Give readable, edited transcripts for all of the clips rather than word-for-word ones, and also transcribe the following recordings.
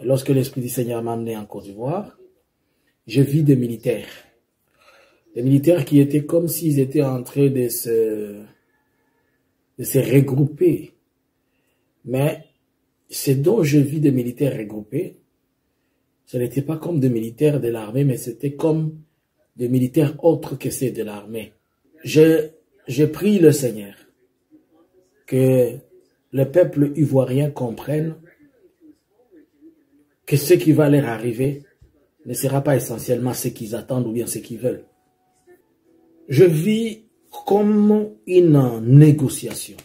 Lorsque l'Esprit du Seigneur m'a amené en Côte d'Ivoire, je vis des militaires. Des militaires qui étaient comme s'ils étaient en train de se regrouper. Mais ce dont je vis des militaires regroupés, ce n'était pas comme des militaires de l'armée, mais c'était comme des militaires autres que ceux de l'armée. J'ai prié le Seigneur que le peuple ivoirien comprenne que ce qui va leur arriver ne sera pas essentiellement ce qu'ils attendent ou bien ce qu'ils veulent. Je vis comme une négociation.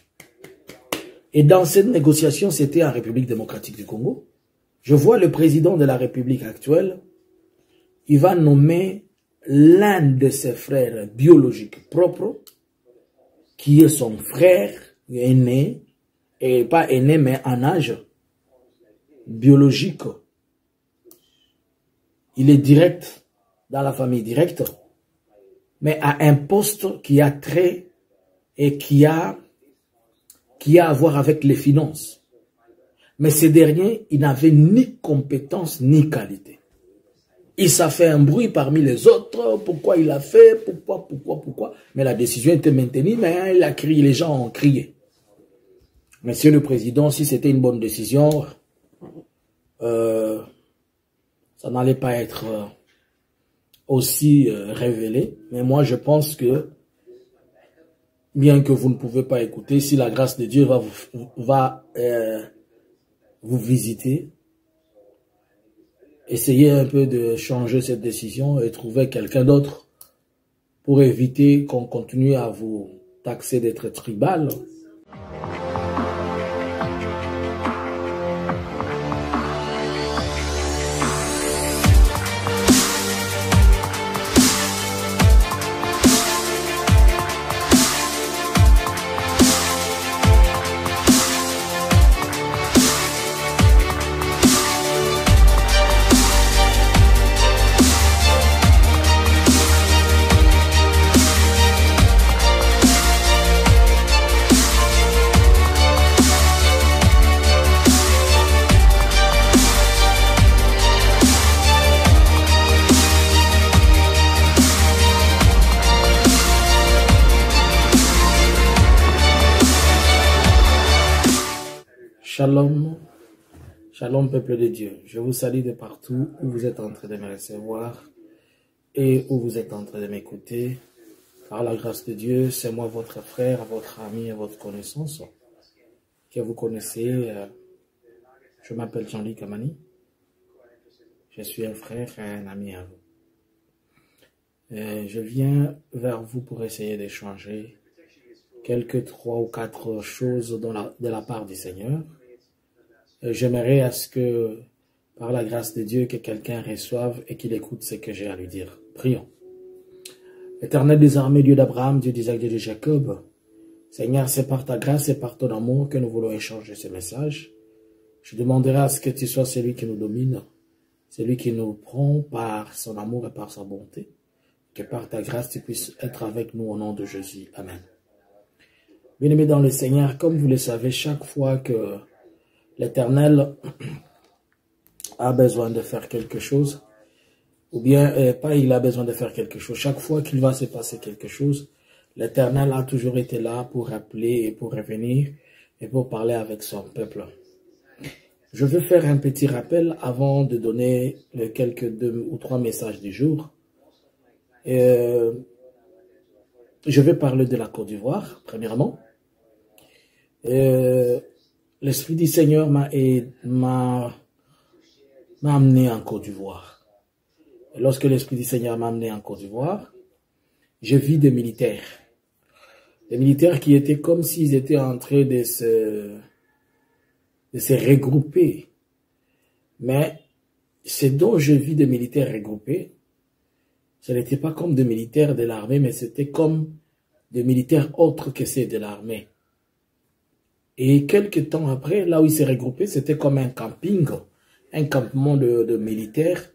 Et dans cette négociation, c'était en République démocratique du Congo. Je vois le président de la République actuelle, il va nommer l'un de ses frères biologiques propres, qui est son frère aîné, et pas aîné mais en âge biologique. Il est direct dans la famille directe, mais à un poste qui a trait et qui a à voir avec les finances. Mais ce dernier, il n'avait ni compétence ni qualité. Il s'est fait un bruit parmi les autres, pourquoi il a fait, pourquoi. Mais la décision était maintenue, mais il a crié, les gens ont crié. Monsieur le Président, si c'était une bonne décision, ça n'allait pas être aussi révélé. Mais moi, je pense que, bien que vous ne pouvez pas écouter, si la grâce de Dieu va vous visiter, essayez un peu de changer cette décision et trouver quelqu'un d'autre pour éviter qu'on continue à vous taxer d'être tribal. Shalom, shalom peuple de Dieu. Je vous salue de partout où vous êtes en train de me recevoir et où vous êtes en train de m'écouter. Par la grâce de Dieu, c'est moi votre frère, votre ami et votre connaissance que vous connaissez. Je m'appelle Jean-Luc Amani. Je suis un frère et un ami à vous. Je viens vers vous pour essayer d'échanger quelques 3 ou 4 choses de la part du Seigneur. J'aimerais à ce que, par la grâce de Dieu, que quelqu'un reçoive et qu'il écoute ce que j'ai à lui dire. Prions. Éternel des armées, Dieu d'Abraham, Dieu d'Isaac, Dieu de Jacob, Seigneur, c'est par ta grâce et par ton amour que nous voulons échanger ce message. Je demanderai à ce que tu sois celui qui nous domine, celui qui nous prend par son amour et par sa bonté, que par ta grâce tu puisses être avec nous au nom de Jésus. Amen. Bien-aimés dans le Seigneur, comme vous le savez, chaque fois que l'Éternel a besoin de faire quelque chose, ou bien pas il a besoin de faire quelque chose, chaque fois qu'il va se passer quelque chose, l'Éternel a toujours été là pour rappeler et pour revenir et pour parler avec son peuple. Je veux faire un petit rappel avant de donner quelques 2 ou 3 messages du jour. Je vais parler de la Côte d'Ivoire, premièrement. L'Esprit du Seigneur m'a amené en Côte d'Ivoire. Lorsque l'Esprit du Seigneur m'a amené en Côte d'Ivoire, je vis des militaires. Des militaires qui étaient comme s'ils étaient en train de se regrouper. Mais ce dont je vis des militaires regroupés, ce n'était pas comme des militaires de l'armée, mais c'était comme des militaires autres que ceux de l'armée. Et quelques temps après, là où ils s'est regroupés, c'était comme un camping, un campement de militaires.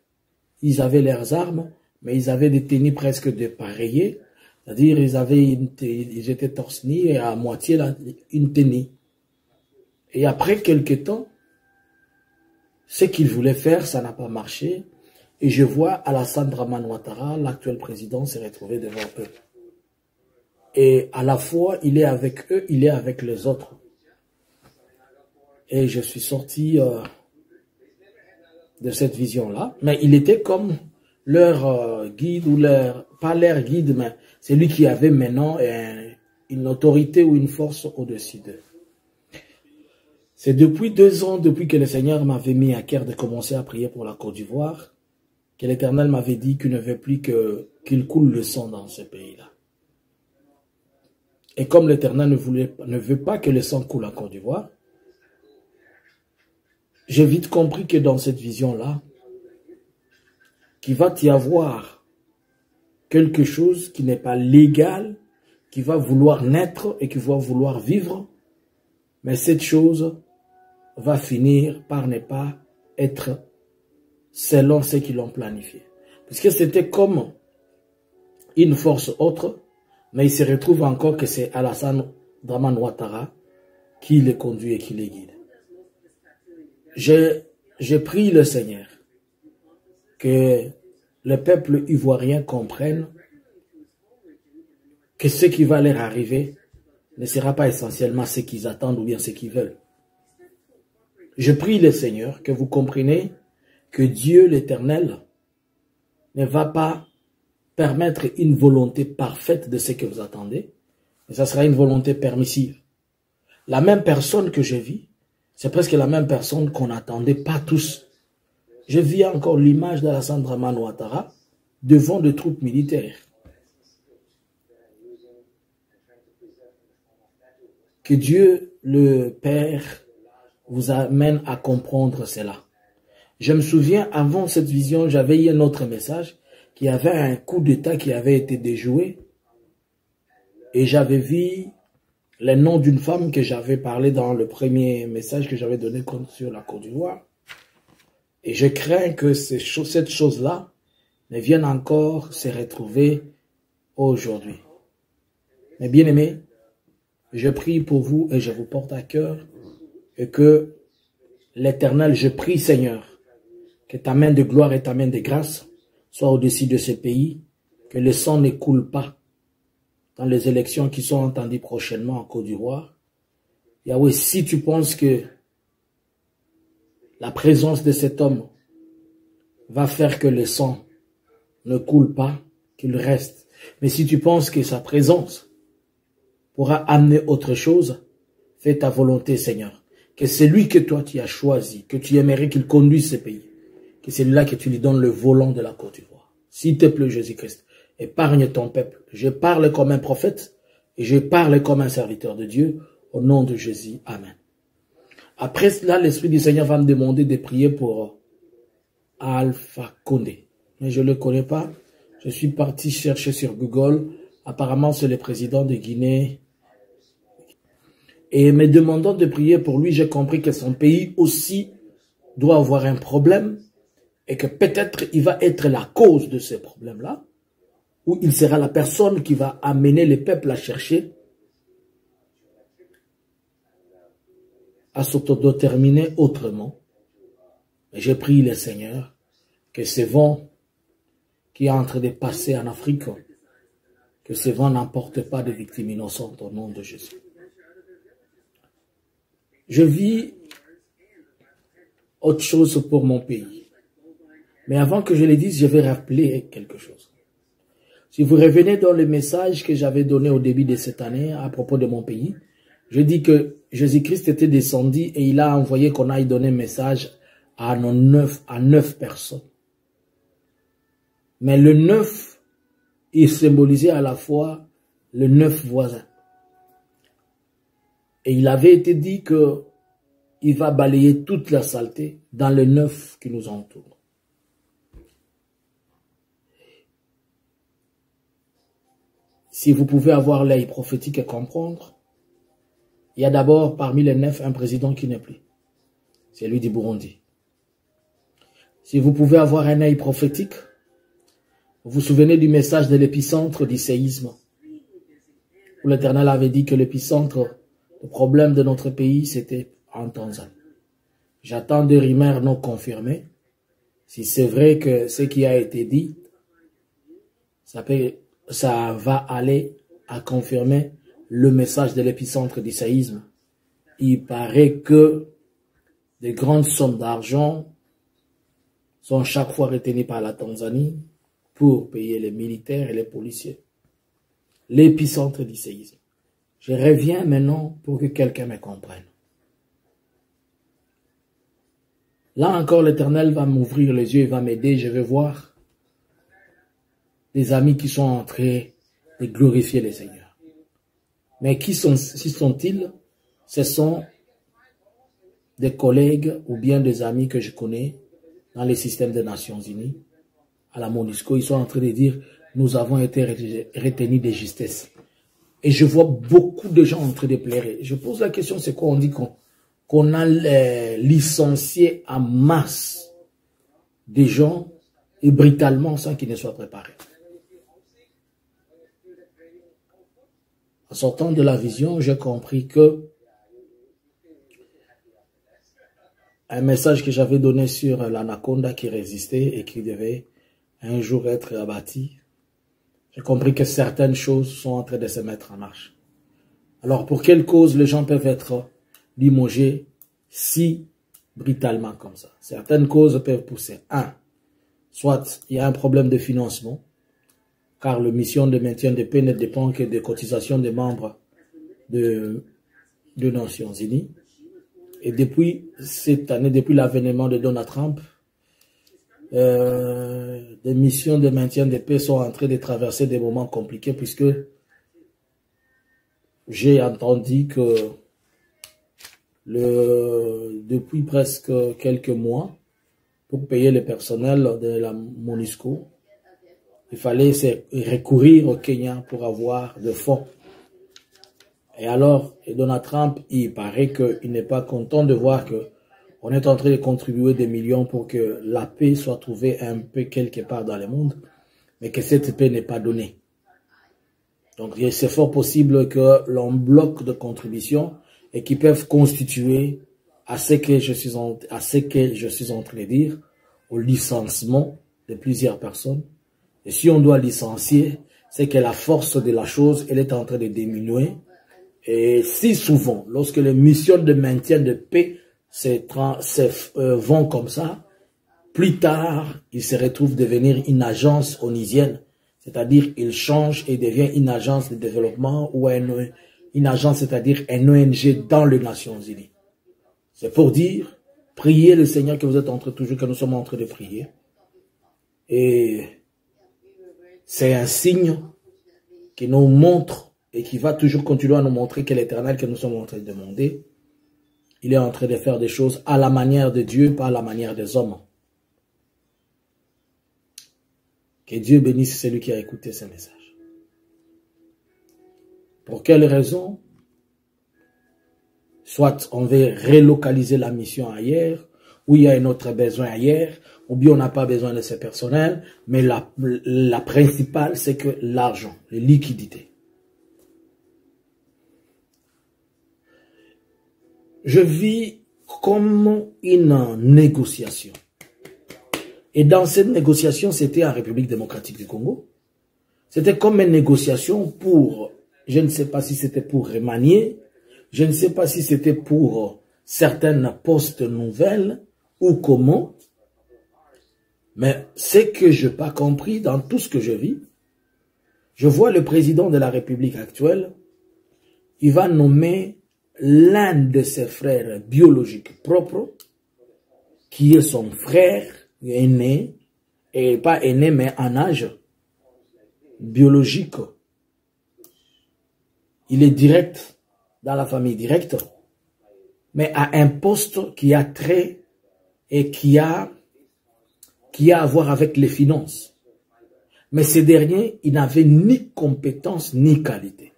Ils avaient leurs armes, mais ils avaient des tenues presque dépareillées. C'est-à-dire, ils étaient torse nu et à moitié une tenue. Et après quelques temps, ce qu'il voulait faire, ça n'a pas marché. Et je vois Alassane Dramane Ouattara, l'actuel président, se retrouver devant eux. Et à la fois, il est avec eux, il est avec les autres. Et je suis sorti de cette vision-là. Mais il était comme leur guide, ou leur, pas leur guide, mais c'est lui qui avait maintenant une autorité ou une force au-dessus d'eux. C'est depuis 2 ans, depuis que le Seigneur m'avait mis à cœur de commencer à prier pour la Côte d'Ivoire, que l'Éternel m'avait dit qu'il ne veut plus qu'il coule le sang dans ce pays-là. Et comme l'Éternel ne veut pas que le sang coule en Côte d'Ivoire, j'ai vite compris que dans cette vision-là, qu'il va y avoir quelque chose qui n'est pas légal, qui va vouloir naître et qui va vouloir vivre, mais cette chose va finir par ne pas être selon ce qu'ils l'ont planifié. Parce que c'était comme une force autre, mais il se retrouve encore que c'est Alassane Dramane Ouattara qui les conduit et qui les guide. J'ai prié le Seigneur que le peuple ivoirien comprenne que ce qui va leur arriver ne sera pas essentiellement ce qu'ils attendent ou bien ce qu'ils veulent. Je prie le Seigneur que vous compreniez que Dieu l'Éternel ne va pas permettre une volonté parfaite de ce que vous attendez, mais ça sera une volonté permissive. La même personne que je vis, c'est presque la même personne qu'on n'attendait pas tous. Je vis encore l'image d'Alassane Dramane Ouattara devant des troupes militaires. Que Dieu, le Père, vous amène à comprendre cela. Je me souviens, avant cette vision, j'avais eu un autre message, qu'il y avait un coup d'État qui avait été déjoué, et j'avais vu le nom d'une femme que j'avais parlé dans le premier message que j'avais donné sur la Côte d'Ivoire. Et je crains que cette chose-là ne vienne encore se retrouver aujourd'hui. Mais bien aimés, je prie pour vous et je vous porte à cœur et que l'Éternel, je prie Seigneur, que ta main de gloire et ta main de grâce soient au-dessus de ce pays, que le sang ne coule pas dans les élections qui sont entendues prochainement en Côte d'Ivoire. Yahweh, si tu penses que la présence de cet homme va faire que le sang ne coule pas, qu'il reste. Mais si tu penses que sa présence pourra amener autre chose, fais ta volonté, Seigneur. Que celui que toi tu as choisi, que tu aimerais qu'il conduise ce pays, que c'est là que tu lui donnes le volant de la Côte d'Ivoire. S'il te plaît, Jésus-Christ, épargne ton peuple. Je parle comme un prophète et je parle comme un serviteur de Dieu. Au nom de Jésus, Amen. Après cela, l'Esprit du Seigneur va me demander de prier pour Alpha Condé. Mais je ne le connais pas. Je suis parti chercher sur Google. Apparemment, c'est le président de Guinée. Et me demandant de prier pour lui, j'ai compris que son pays aussi doit avoir un problème et que peut-être il va être la cause de ce problème-là, ou il sera la personne qui va amener le peuple à chercher à s'autodéterminer autrement. Et j'ai prié le Seigneur que ce vent qui est en train de passer en Afrique, que ce vent n'emporte pas de victimes innocentes au nom de Jésus. Je vis autre chose pour mon pays. Mais avant que je le dise, je vais rappeler quelque chose. Si vous revenez dans le message que j'avais donné au début de cette année à propos de mon pays, je dis que Jésus-Christ était descendu et il a envoyé qu'on aille donner un message à 9 personnes. Mais le 9, il symbolisait à la fois le 9 voisins. Et il avait été dit que il va balayer toute la saleté dans les 9 qui nous entourent. Si vous pouvez avoir l'œil prophétique et comprendre, il y a d'abord parmi les 9 un président qui n'est plus. C'est lui du Burundi. Si vous pouvez avoir un œil prophétique, vous vous souvenez du message de l'épicentre du séisme, où l'Éternel avait dit que l'épicentre, le problème de notre pays, c'était en Tanzanie. J'attends des rumeurs non confirmées. Si c'est vrai que ce qui a été dit, ça va aller à confirmer le message de l'épicentre du séisme. Il paraît que des grandes sommes d'argent sont chaque fois retenues par la Tanzanie pour payer les militaires et les policiers. L'épicentre du séisme. Je reviens maintenant pour que quelqu'un me comprenne. Là encore, l'Éternel va m'ouvrir les yeux et va m'aider. Je vais voir des amis qui sont en train de glorifier le Seigneur. Mais qui sont-ils? Ce sont des collègues ou bien des amis que je connais dans les systèmes des Nations Unies, à la MONUSCO. Ils sont en train de dire, nous avons été retenus de justesse. Et je vois beaucoup de gens en train de pleurer. Je pose la question, c'est quoi? On dit qu'on a licencié en masse des gens et brutalement sans qu'ils ne soient préparés. En sortant de la vision, j'ai compris que un message que j'avais donné sur l'anaconda qui résistait et qui devait un jour être abattu, j'ai compris que certaines choses sont en train de se mettre en marche. Alors, pour quelle cause les gens peuvent être limogés si brutalement comme ça? Certaines causes peuvent pousser. Soit il y a un problème de financement, car la mission de maintien de paix ne dépend que des cotisations des membres de Nations Unies. Et depuis cette année, depuis l'avènement de Donald Trump, des missions de maintien de paix sont en train de traverser des moments compliqués puisque j'ai entendu que depuis presque quelques mois, pour payer le personnel de la MONUSCO, il fallait recourir au Kenya pour avoir de fonds. Et alors, Donald Trump, il paraît qu'il n'est pas content de voir que on est en train de contribuer des millions pour que la paix soit trouvée un peu quelque part dans le monde, mais que cette paix n'est pas donnée. Donc, c'est fort possible que l'on bloque de contributions et qui peuvent constituer à ce que je suis en train de dire, au licenciement de plusieurs personnes. Et si on doit licencier, c'est que la force de la chose, elle est en train de diminuer. Et si souvent, lorsque les missions de maintien de paix vont comme ça, plus tard, ils se retrouvent devenir une agence onisienne. C'est-à-dire, ils changent et deviennent une agence de développement ou une agence, c'est-à-dire un ONG dans les Nations Unies. C'est pour dire, priez le Seigneur que vous êtes que nous sommes en train de prier. Et c'est un signe qui nous montre et qui va toujours continuer à nous montrer que l'Éternel que nous sommes en train de demander, il est en train de faire des choses à la manière de Dieu, pas à la manière des hommes. Que Dieu bénisse celui qui a écouté ce message. Pour quelle raison? Soit on veut relocaliser la mission ailleurs, ou il y a un autre besoin ailleurs, ou bien on n'a pas besoin de ce personnel, mais la principale, c'est que l'argent, les liquidités. Je vis comme une négociation. Et dans cette négociation, c'était en République démocratique du Congo. C'était comme une négociation pour, je ne sais pas si c'était pour remanier, je ne sais pas si c'était pour certaines postes nouvelles ou comment. Mais ce que je n'ai pas compris dans tout ce que je vis, je vois le président de la République actuelle, il va nommer l'un de ses frères biologiques propres, qui est son frère aîné, et pas aîné, mais en âge biologique. Il est direct, dans la famille directe, mais à un poste qui a trait et qui a à voir avec les finances. Mais ces derniers, ils n'avaient ni compétence ni qualité.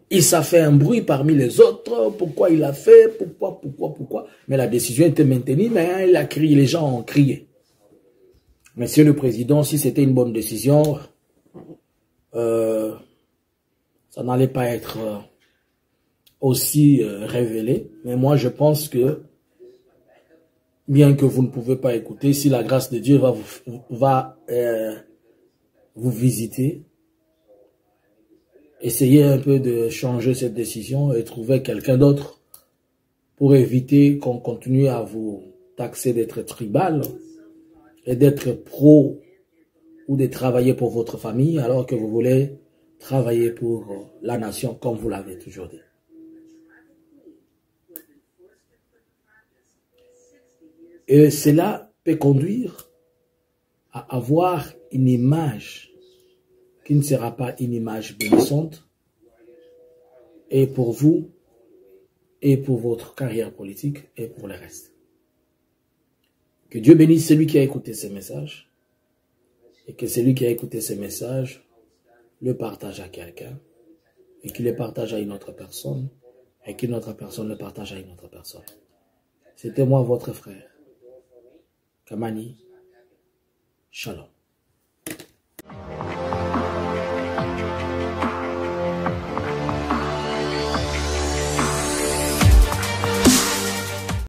Et ça fait un bruit parmi les autres. Pourquoi il a fait? Pourquoi? Mais la décision était maintenue, mais il a crié, les gens ont crié. Monsieur le Président, si c'était une bonne décision, ça n'allait pas être aussi révélé. Mais moi, je pense que bien que vous ne pouvez pas écouter, si la grâce de Dieu va vous visiter, essayez un peu de changer cette décision et trouver quelqu'un d'autre pour éviter qu'on continue à vous taxer d'être tribal et d'être pro ou de travailler pour votre famille alors que vous voulez travailler pour la nation comme vous l'avez toujours dit. Et cela peut conduire à avoir une image qui ne sera pas une image bénissante et pour vous, et pour votre carrière politique, et pour le reste. Que Dieu bénisse celui qui a écouté ces messages, et que celui qui a écouté ces messages le partage à quelqu'un, et qu'il le partage à une autre personne, et qu'une autre personne le partage à une autre personne. C'était moi, votre frère, Kamani. Shalom.